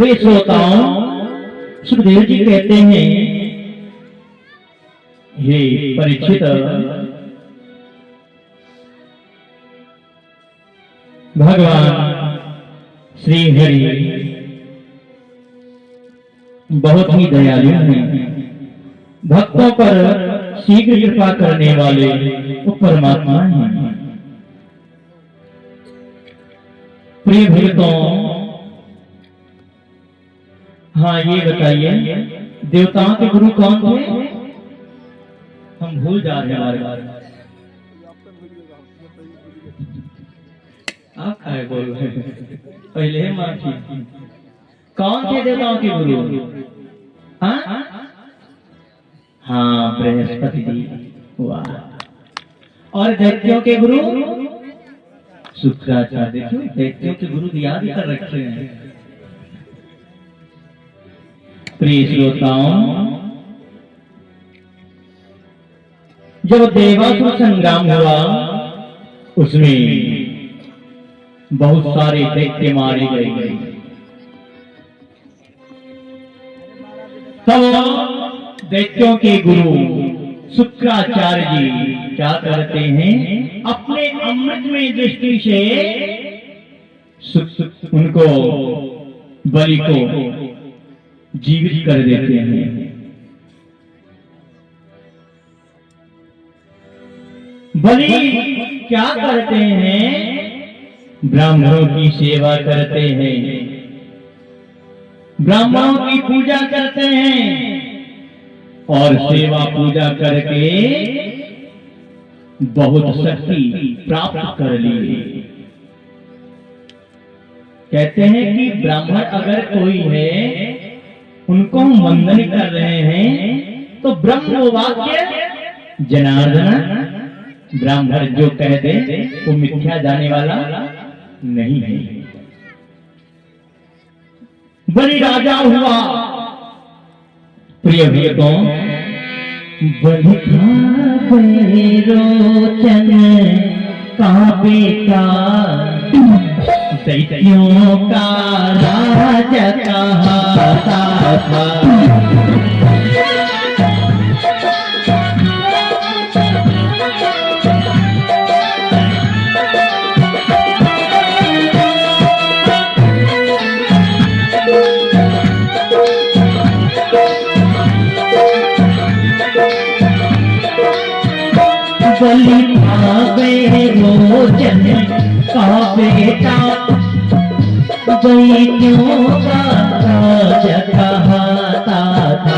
प्रिय श्रोताओं, सुखदेव जी कहते हैं, हे परीक्षित, भगवान श्री हरि बहुत ही दयालु हैं, भक्तों पर शीघ्र कृपा करने वाले वो परमात्मा हैं। प्रिय भक्तों, हाँ ये बताइए, देवताओं के गुरु कौन थे? हम भूल जा रहे हैं बार बार। आप क्या बोल रहे हैं? पहले माफी। कौन थे देवताओं के गुरु? हाँ हाँ, बृहस्पति जी। वाह। और दैत्यों के गुरु शुक्राचार्य। देखो दैत्यों के गुरु याद कर रखे हैं। प्रिय श्रोताओं, जब देवासुर संग्राम हुआ उसमें बहुत सारे दैत्य मारे गए। तब दैत्यों के गुरु शुक्राचार्य जी क्या करते हैं? अपने अमृतमय दृष्टि से उनको बलि को जीवित कर देते हैं। बलि क्या करते हैं? ब्राह्मणों की सेवा करते हैं, ब्राह्मणों की पूजा करते हैं और सेवा पूजा करके बहुत शक्ति प्राप्त कर ली। कहते हैं कि ब्राह्मण अगर कोई है, उनको वंदन कर रहे हैं तो ब्रह्म वाक्य जनार्दन, ब्राह्मण जो कह दे वो मिथ्या जाने वाला नहीं है। बलि राजा हुआ। प्रिय भक्तों, बलि था रोचन का बेटा, दैत्यों का राजा कहता था। बलि था रोचन का बेटा, दैत्यों का राजा कहता था।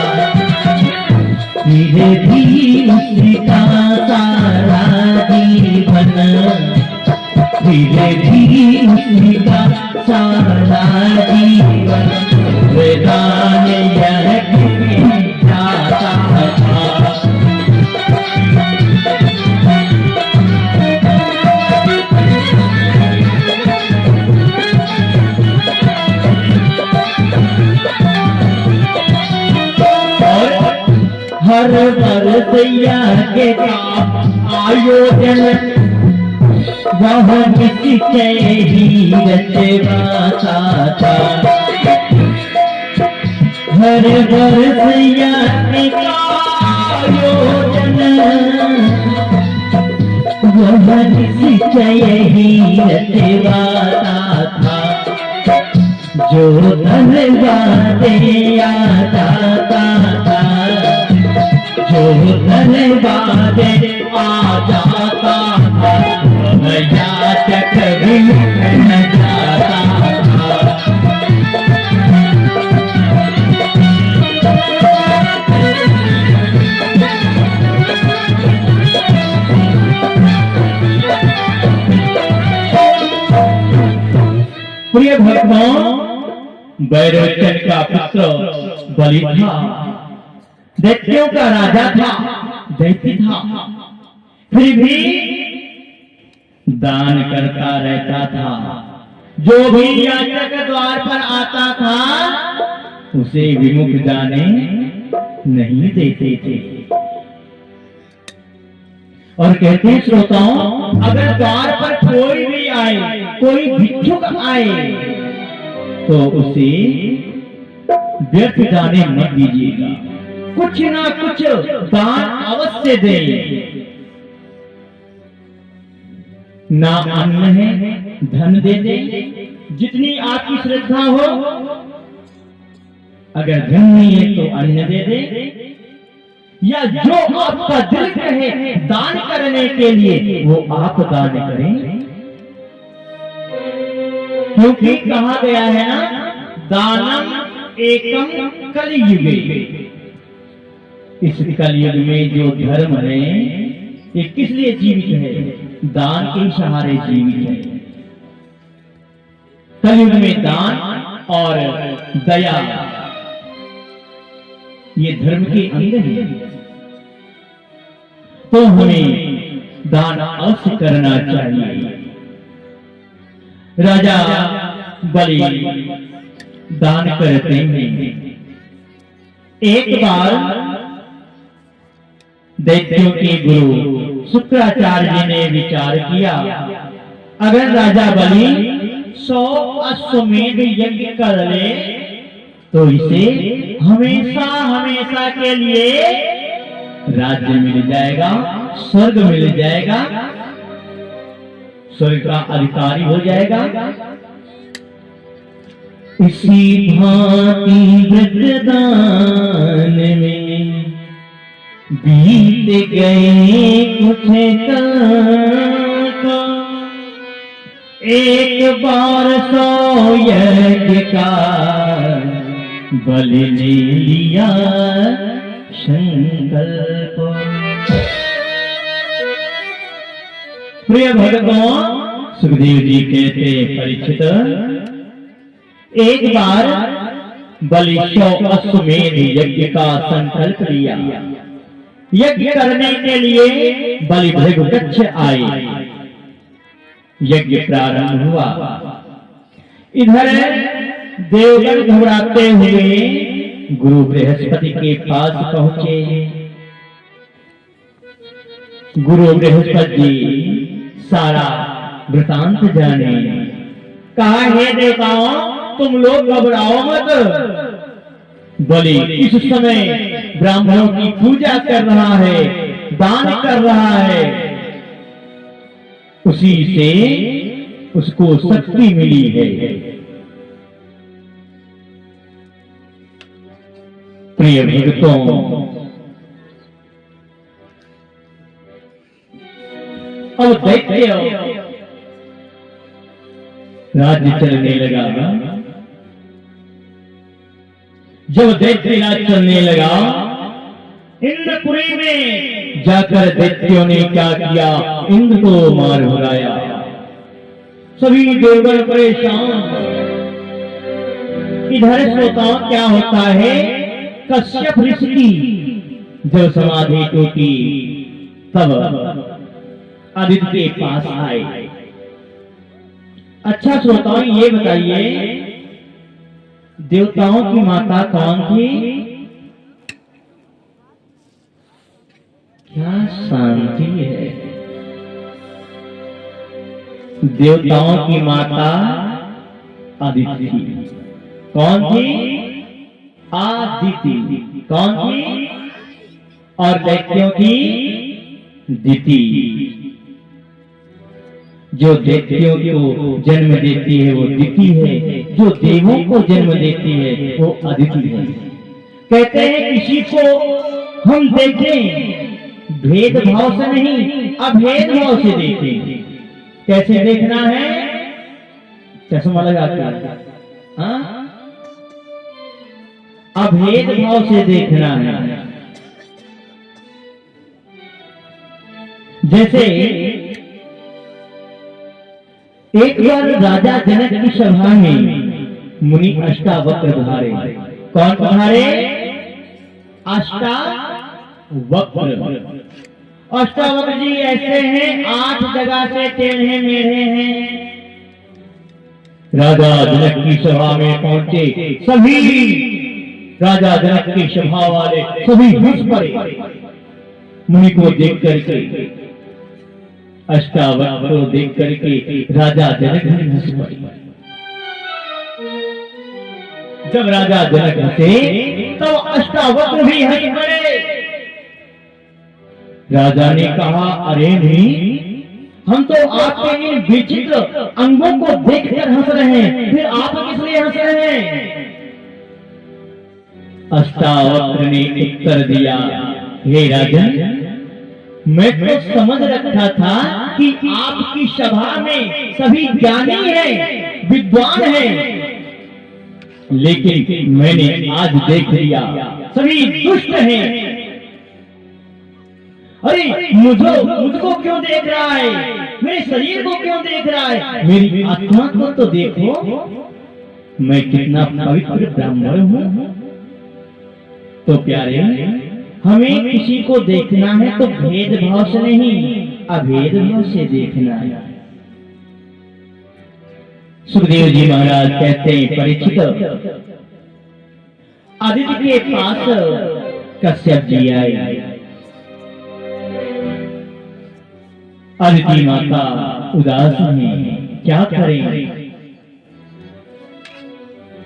धीरे धीरे उसका सारा जीवन, धीरे धीरे उसका सारा जीवन वेदान जाता था। हर वर्षैया के आयोजन वह निश्चय ही रचवाता था। हर वर्षैया के आयोजन वह निश्चय ही रचवाता था। जो धनवादे आता था, जो धनवादे आ जाता था, वह याचक भी न जाता था। प्रिय भक्तों, बैरोचन का पुत्र बलि था, दैत्यों का राजा था, दैत्य था, फिर भी दान करता रहता था। जो भी याचक द्वार पर आता था उसे विमुख जाने नहीं देते थे। और कहते हैं श्रोताओं, अगर द्वार पर कोई भी आए, कोई भिक्षुक आए तो उसे व्यर्थ जाने मत दीजिएगा, कुछ ना कुछ दान अवश्य दें। ना अन्न है धन दे दे, जितनी आपकी श्रद्धा हो। अगर धन नहीं है तो अन्न दे दे, या जो आपका दिल कहे दान करने के लिए वो आप दान करें। क्योंकि कहा गया है ना, दानम एकम कलियुगे। इस कलयुग में जो धर्म है ये किस लिए जीवित है? दान के सहारे जीवित है। कलयुग में दान और दया ये धर्म के अंग है। तो हमें दान अवश्य करना चाहिए। राजा बलि दान करते हैं। एक बार दैत्यों के गुरु शुक्राचार्य जी ने विचार किया, अगर राजा बलि 100 अश्वमेध यज्ञ कर ले तो इसे हमेशा हमेशा के लिए राज्य मिल जाएगा, स्वर्ग मिल जाएगा, स्वर्ग का अधिकारी हो जाएगा। इसी भांति व्रतदान में बीत गए कुछ का, एक बार 100 यज्ञ का बलि ने लिया संकल्प। प्रिय भक्तों, सुखदेव जी कहते परीक्षित, एक बार बलि 100 अश्वमेध यज्ञ का संकल्प लिया। यज्ञ करने के लिए बलि भृगु वृक्ष आए। यज्ञ प्रारंभ हुआ। इधर देवगण घबराते हुए गुरु बृहस्पति के पास पहुंचे। गुरु बृहस्पति जी सारा वृतांत जाने। कहा, हे देवताओं, तुम लोग घबराओ मत। बलि इस समय ब्राह्मणों की पूजा कर रहा है, दान कर रहा है, उसी से उसको शक्ति मिली है। प्रिय भक्तों, अब दैत्य राज्य चलने लगा। जब दैत्य राज चलने लगा, इंद्रपुरी में जाकर दैत्यों ने क्या किया? इंद्र को मार भगाया। सभी देवगण परेशान। इधर श्रोताओं क्या होता है? कश्यप ऋषि जब समाधि टूटी तब आदित्य के पास आए। अच्छा श्रोताओं, ये बताइए, देवताओं की माता कौन थी? क्या शांति है। देवताओं की माता आदिति थी। कौन थी? आदिति। कौन थी? और दैत्यों की दिति। जो दैत्यों को जन्म देती है वो दिति है, जो देवों को जन्म देती है वो अदिति है। कहते हैं किसी को हम देखें भेदभाव से नहीं, अभेद भाव से देखें। कैसे देखना है? चश्मा लगा के, हाँ, अभेद भाव से देखना है। जैसे एक बार राजा जनक की सभा में मुनि अष्टावक्र धारे। कौन धारे? अष्टावक्र। अष्टावक्र जी ऐसे हैं, 8 जगह से टेढ़े मेढ़े हैं। राजा जनक की सभा में पहुंचे। सभी राजा जनक की सभा वाले सभी हंस पड़े मुनि को देख करके। अष्टावक्र को देख करके राजा जनक भी हंस पड़े। जब राजा जनक हंसे तो अष्टावक्र भी हंस पड़े। राजा ने कहा, अरे नहीं, हम तो आपके इन विचित्र अंगों को देखकर हंस रहे हैं, फिर आप किस लिए हंस रहे हैं? अष्टावक्र ने उत्तर दिया, हे राजन, मैं तो समझ रखा था कि आपकी सभा में सभी ज्ञानी हैं, विद्वान हैं, लेकिन मैंने आज देख लिया सभी दुष्ट हैं। अरे मुझको क्यों देख रहा है? मेरे शरीर को क्यों देख रहा है? मेरी आत्मा को तो देखो, मैं कितना पवित्र ब्राह्मण हूं। तो प्यारे, हमें किसी को देखना है तो भेदभाव से नहीं, अभेद भाव से देखना है। सुखदेव जी महाराज कहते हैं, परीक्षित, आदित्य के पास कश्यप जी आए। आदित्य माता उदास हैं, क्या करें?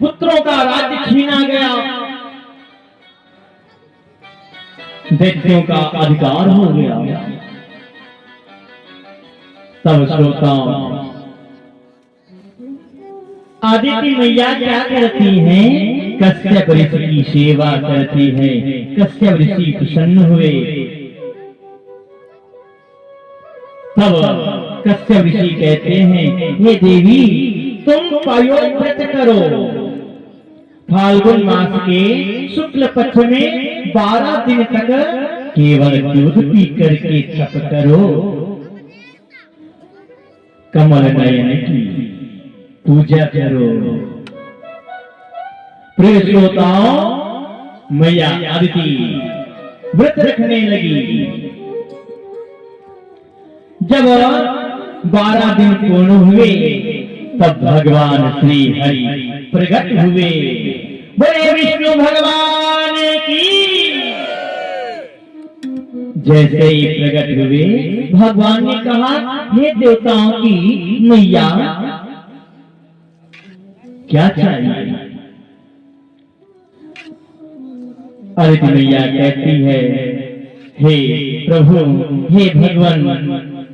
पुत्रों का राज्य छीना गया, दैत्यों का अधिकार हो गया। तब श्रोताओं, आदित्य मैया क्या करती हैं? कश्यप ऋषि की सेवा करती हैं। कश्यप ऋषि प्रसन्न हुए। तब कश्यप ऋषि कहते हैं, हे देवी, तुम पायोव्रत करो, फाल्गुन मास के शुक्ल पक्ष में 12 दिन तक केवल दूध पी करके तप करो, कमल नयन की पूजा करो। प्रिय श्रोताओं, मैया आदिति व्रत रखने लगी। जब 12 दिन पूर्ण हुए तब भगवान श्री हरि प्रकट हुए। बोले विष्णु भगवान की। जैसे ही प्रकट हुए, भगवान ने कहा, हे देवताओं की मैया, क्या चाहिए? आदित्य मैया कहती है, हे प्रभु, हे भगवान,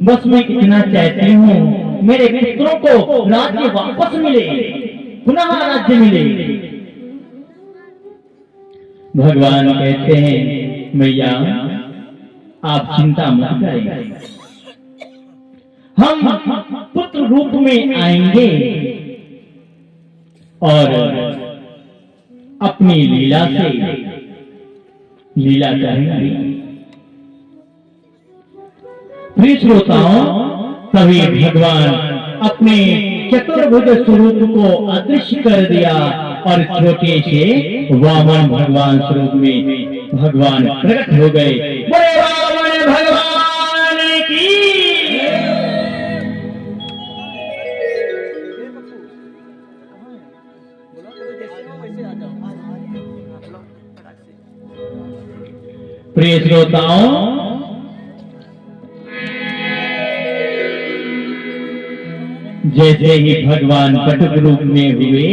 बस मैं कितना चाहती हूँ, मेरे पुत्रों को राज्य वापस मिले, पुनः राज्य मिले। भगवान कहते हैं, मैया आप चिंता मत करें, हम पुत्र रूप में आएंगे और अपनी लीला से लीला करेंगे। प्रिय श्रोताओं, तभी भगवान अपने चतुर्भुज स्वरूप को अदृश्य कर दिया और छोटे से वामन भगवान स्वरूप में भगवान प्रकट हो गए। बोले वामन भगवान की। प्रिय श्रोताओं, जैसे ही भगवान कटुक रूप में हुए,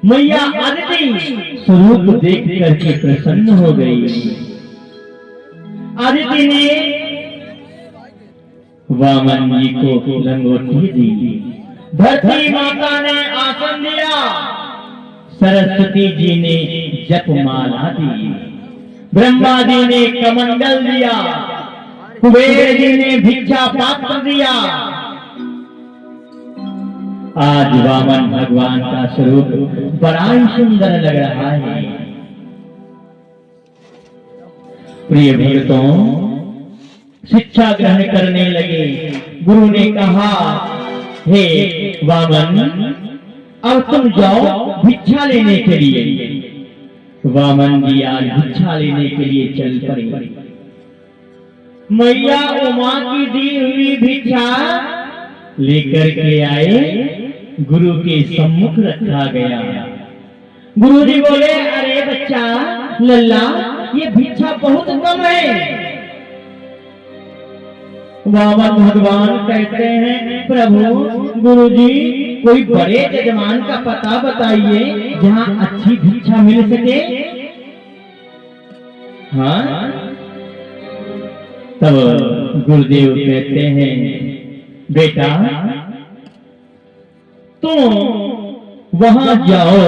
मैया आदित्य स्वरूप देख करके प्रसन्न हो गई। आदित्य ने वामन जी को लंगोटी दी, धरती माता ने आसन दिया, सरस्वती जी ने जपमाला दी, ब्रह्मा जी ने कमंडल दिया, कुबेर जी ने भिक्षा पात्र दिया। आज वामन भगवान का स्वरूप बड़ा ही सुंदर लग रहा है। प्रिय भक्तों, शिक्षा ग्रहण करने लगे। गुरु ने कहा, हे वामन, अब तुम जाओ भिक्षा लेने के लिए। वामन जी आज भिक्षा लेने के लिए चल पड़े। मैया उमा की दी हुई भिक्षा लेकर के आए, गुरु के सम्मुख रखा गया। गुरु जी बोले, अरे बच्चा लल्ला, ये भिक्षा बहुत कम है। वामन भगवान कहते हैं, प्रभु गुरुजी कोई बड़े यजमान का पता बताइए जहाँ अच्छी भिक्षा मिल सके। हाँ, तब गुरुदेव कहते हैं, बेटा तुम वहां जाओ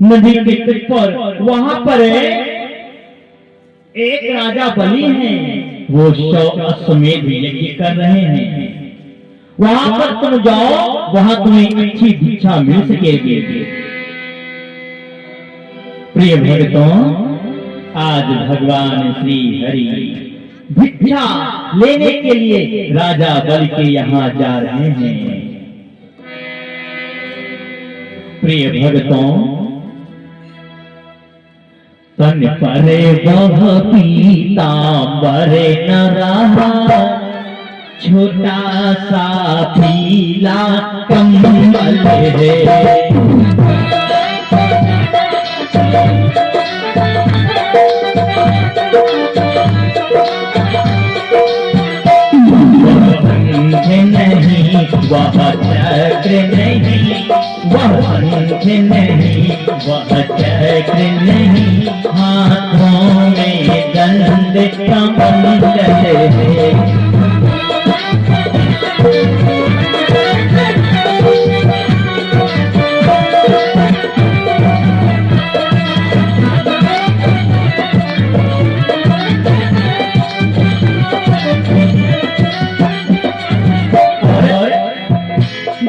नदी के तट पर, वहां पर एक राजा बलि हैं, वो 100 अश्वमेध यज्ञ कर रहे हैं। वहां पर तुम जाओ, वहां तुम्हें अच्छी भिक्षा मिल सकेगी। प्रिय भक्तों, आज भगवान श्री हरि भिक्षा लेने के लिए राजा बलि के यहाँ जा रहे हैं। प्रिय भक्तों, तन परे बह पीतांबर न रहा, छोटा सा पीला कंबल है। नहीं वह चक्र नहीं, वह पंख नहीं, वह चक्र नहीं, हाथों में दंड कमंडल है।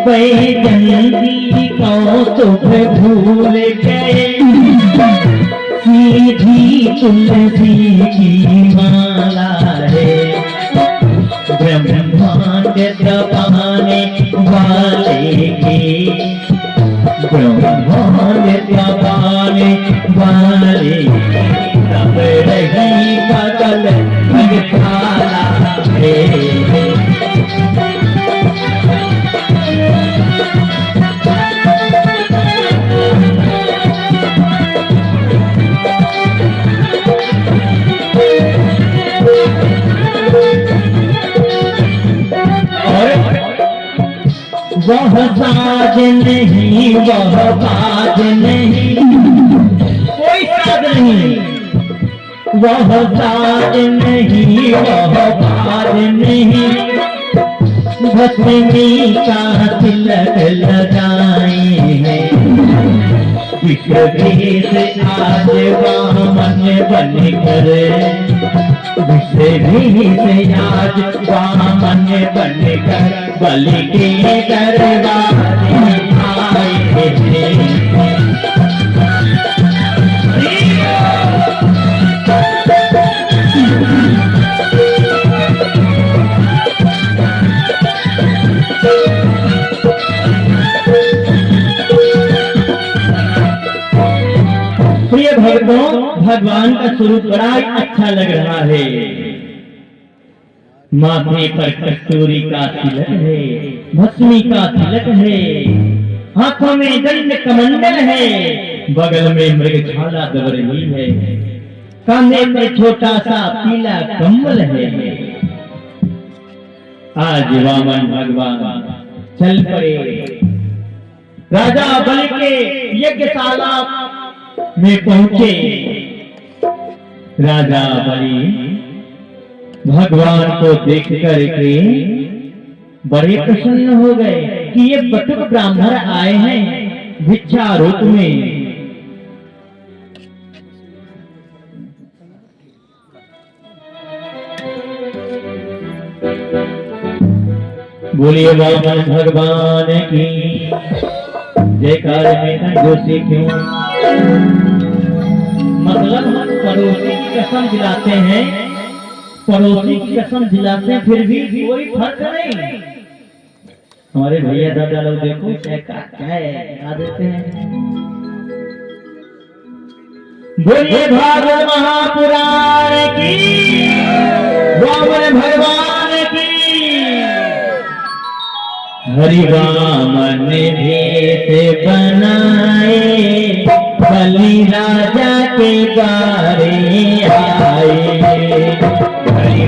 बैजंती कौतुक भूल गए, सीधी तुलसी की माला है। ब्रह्मांड दबाने वाले के, ब्रह्मांड दबाने वाले तब रही बगल भगशाला है। वह साज नहीं, वह बाज नहीं, कोई साज नहीं, वह साज नहीं, वह बाज नहीं, भस्मी का तिलक लगाए हैं। विश्व भेद आज वामन बनकर, विश्व भेद आज वामन बनकर बलि के दरबार आए थे। प्रिय भक्तों, भगवान का स्वरूप बड़ा अच्छा लग रहा है। माथे पर कस्तूरी का तिलक है, भस्मी का तिलक है, हाथों में दंड कमंडल है, बगल में मृगछाला दब रही है, कांधे पर छोटा सा पीला कंबल है। आज वामन भगवान चल पड़े, राजा बलि के यज्ञशाला में पहुंचे। राजा बलि भगवान को देख कर के बड़े प्रसन्न हो गए कि ये बटुक ब्राह्मण आए हैं भिक्षा रूप में। बोलिए वामन भगवान की जयकार में जोशी क्यों। मतलब हम पड़ोसी की कसम दिलाते हैं, पड़ोसी की कसम दिलाते हैं, फिर भी कोई फर्क नहीं। हमारे भैया दादा लोग देखो क्या देते हैं। बोलिए भागवत महापुराण की, वामन भगवान की। हरि वामन भेष बनाए, बलि राजा के द्वारे आए। हरि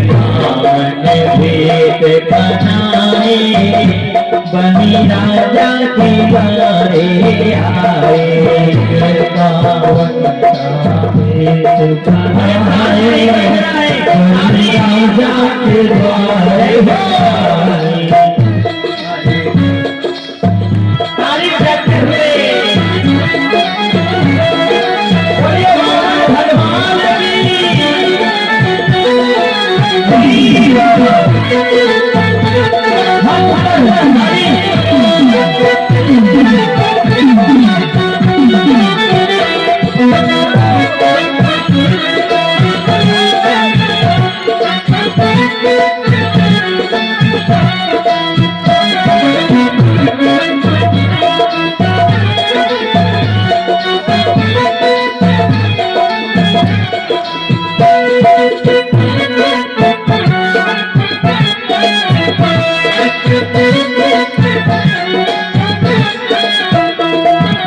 बनाए, बनी राजा के द्वारे आए, पावन बनी राजा के द्वारे आए। तारीफ करते हुए बोलिए भगवान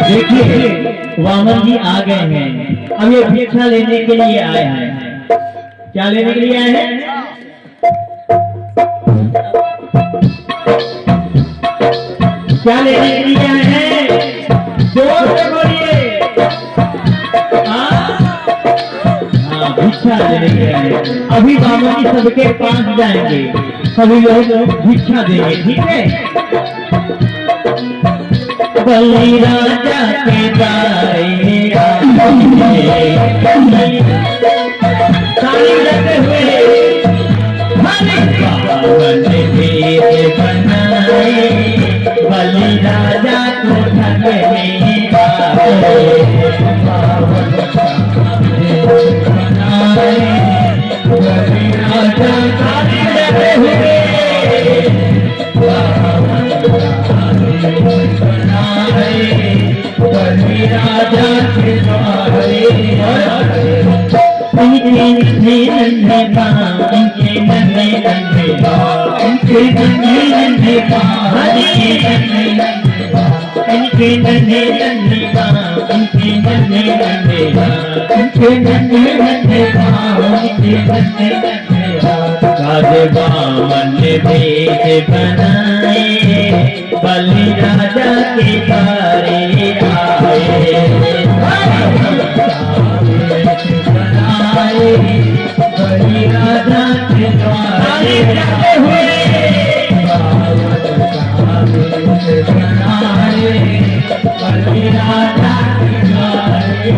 देखिए वामन जी आ गए हैं। अब ये भिक्षा लेने के लिए आए हैं। क्या लेने के लिए आए हैं? क्या लेने के लिए आए हैं? जोर से बोलिए। हाँ, भिक्षा लेने के आए हैं। अभी वामन जी सबके पास जाएंगे, सभी लोग भिक्षा देंगे, ठीक है? बलि राजा के द्वारे ताली देते हुए पावन भेद बनाए, बलि राजा को ठगने आए, पावन बनाए, बलि राजा ताली देते हुए राजा के द्वारे इनके नन्हे नन्हे पाँव, इनके नन्हे नन्हे पाँव, इनके नन्हे नन्हे पाँव, इनके नन्हे नन्हे पाँव, इनके नन्हे नन्हे पाँव, इनके नन्हे नन्हे पाँव, इनके नन्हे नन्हे पाँव। राजे वामन ने भेद बनाए, बलि राजा के द्वारे आए, बलि राजा के द्वारे हुए, बनाए, बलि राजा के द्वारे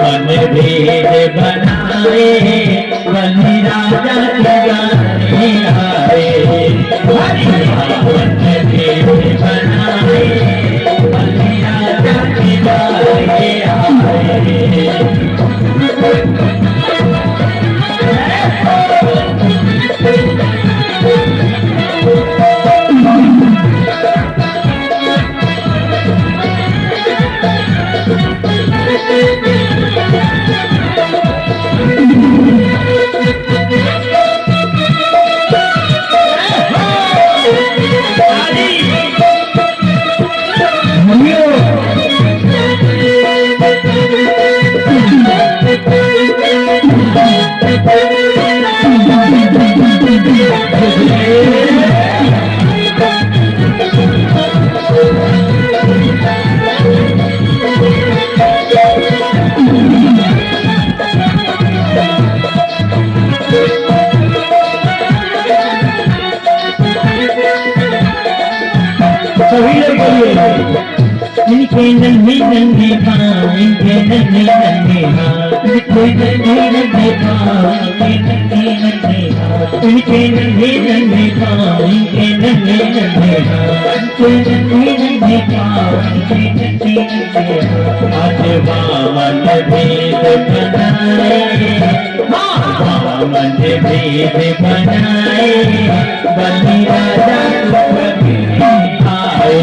मन भेद बनाए, बलि राजा के द्वारे आए, मन भेद बनाए, बलि राजा के द्वारे आए। इनके नन्हे नन्हे पाँव, इनके नन्हे नन्हे हाथ, इनके नन्हे नन्हे पाँव, इनके नन्हे नन्हे हाथ, इनके नन्हे नन्हे पाँव, इनके नन्हे नन्हे हाथ, इनके नन्हे नन्हे पाँव, इनके नन्हे नन्हे हाथ। आज वामन भेद बनाए, वामन भेद बनाए, बलि राजा को आए।